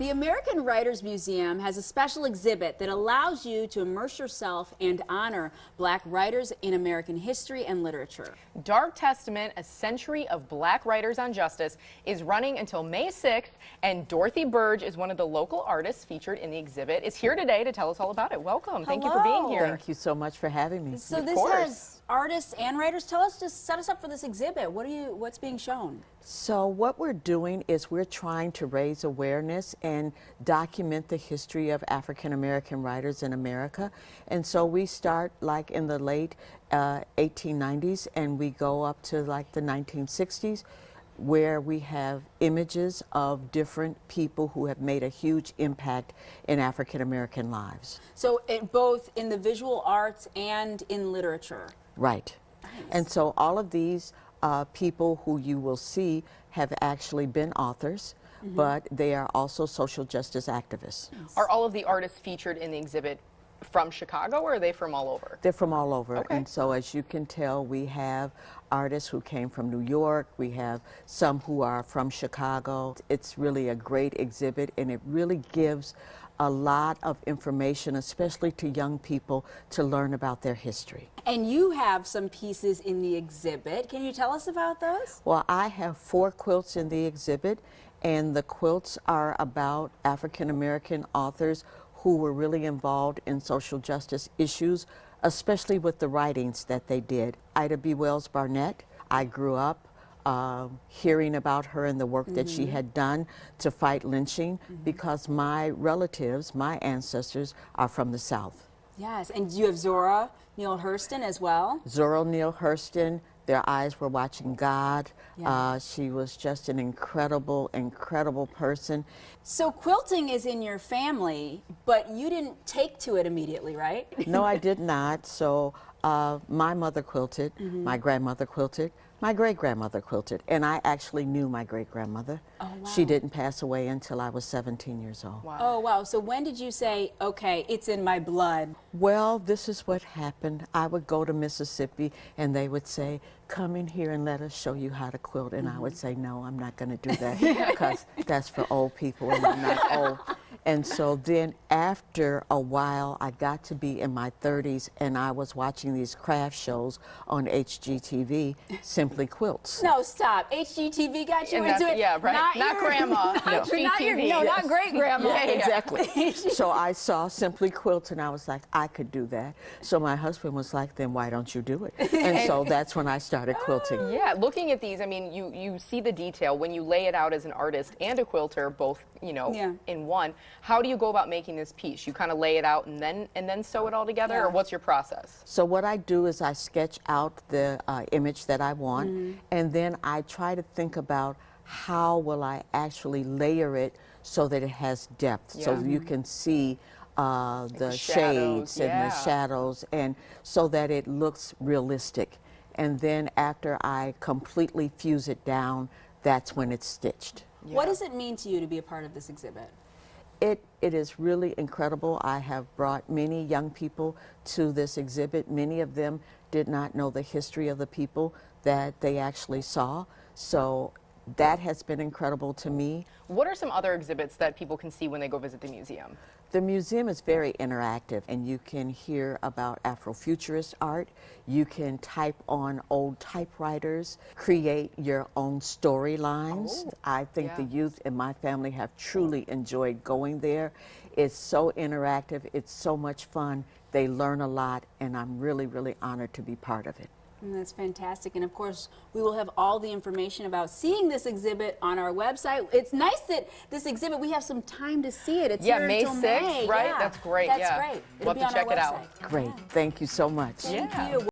The American Writers Museum has a special exhibit that allows you to immerse yourself and honor Black writers in American history and literature. Dark Testament, A Century of Black Writers on Justice is running until May 6th, and Dorothy Burge is one of the local artists featured in the exhibit, is here today to tell us all about it. Welcome. Thank you for being here. Thank you so much for having me. So this has artists and writers. Tell us, just set us up for this exhibit. What's being shown? So what we're doing is we're trying to raise awareness and document the history of African American writers in America. And so we start like in the late 1890s and we go up to like the 1960s, where we have images of different people who have made a huge impact in African American lives. So both in the visual arts and in literature. Right. Nice. And so all of these people who you will see have actually been authors, but they are also social justice activists. Are all of the artists featured in the exhibit from Chicago, or are they from all over? They're from all over. Okay. And so as you can tell, we have artists who came from New York, we have some who are from Chicago. It's really a great exhibit, and it really gives a lot of information, especially to young people, to learn about their history. And you have some pieces in the exhibit. Can you tell us about those? Well, I have 4 quilts in the exhibit, and the quilts are about African American authors who were really involved in social justice issues, especially with the writings that they did. Ida B. Wells Barnett, I grew up hearing about her and the work that she had done to fight lynching, because my relatives, my ancestors, are from the South. Yes, and you have Zora Neale Hurston as well. Zora Neale Hurston, Their Eyes Were Watching God. Yeah. She was just an incredible, incredible person. So quilting is in your family, but you didn't take to it immediately, right? No, I did not. So my mother quilted, my grandmother quilted, my great-grandmother quilted, and I actually knew my great-grandmother. Oh, wow. She didn't pass away until I was 17 years old. Wow. Oh, wow. So when did you say, okay, it's in my blood? Well, this is what happened. I would go to Mississippi and they would say, come in here and let us show you how to quilt. And I would say, no, I'm not going to do that because that's for old people and I'm not old. And so then after a while, I got to be in my 30s and I was watching these craft shows on HGTV, Simply Quilts. No, stop. HGTV got you into it? Yeah, right. Not grandma. HGTV. Not great grandma. Yeah, exactly. So I saw Simply Quilts and I was like, I could do that. So my husband was like, then why don't you do it? And so that's when I started quilting. Yeah, looking at these, I mean, you see the detail when you lay it out as an artist and a quilter, both, you know, in one. How do you go about making this piece? You kind of lay it out and then sew it all together, or what's your process? So what I do is I sketch out the image that I want, and then I try to think about how will I actually layer it so that it has depth, so you can see the shades and the shadows, and so that it looks realistic. And then after I completely fuse it down, that's when it's stitched. Yeah. What does it mean to you to be a part of this exhibit? It is really incredible. I have brought many young people to this exhibit. Many of them did not know the history of the people that they actually saw. So that has been incredible to me. What are some other exhibits that people can see when they go visit the museum? The museum is very interactive, and you can hear about Afrofuturist art. You can type on old typewriters, create your own storylines. I think the youth in my family have truly enjoyed going there. It's so interactive, it's so much fun. They learn a lot, and I'm really, really honored to be part of it. And that's fantastic. And of course, we will have all the information about seeing this exhibit on our website. It's nice that this exhibit, we have some time to see it. It's here May until 6th, May. right? Yeah. That's great. That's great. We'll have to check it out. Great. Thank you so much. Thank you.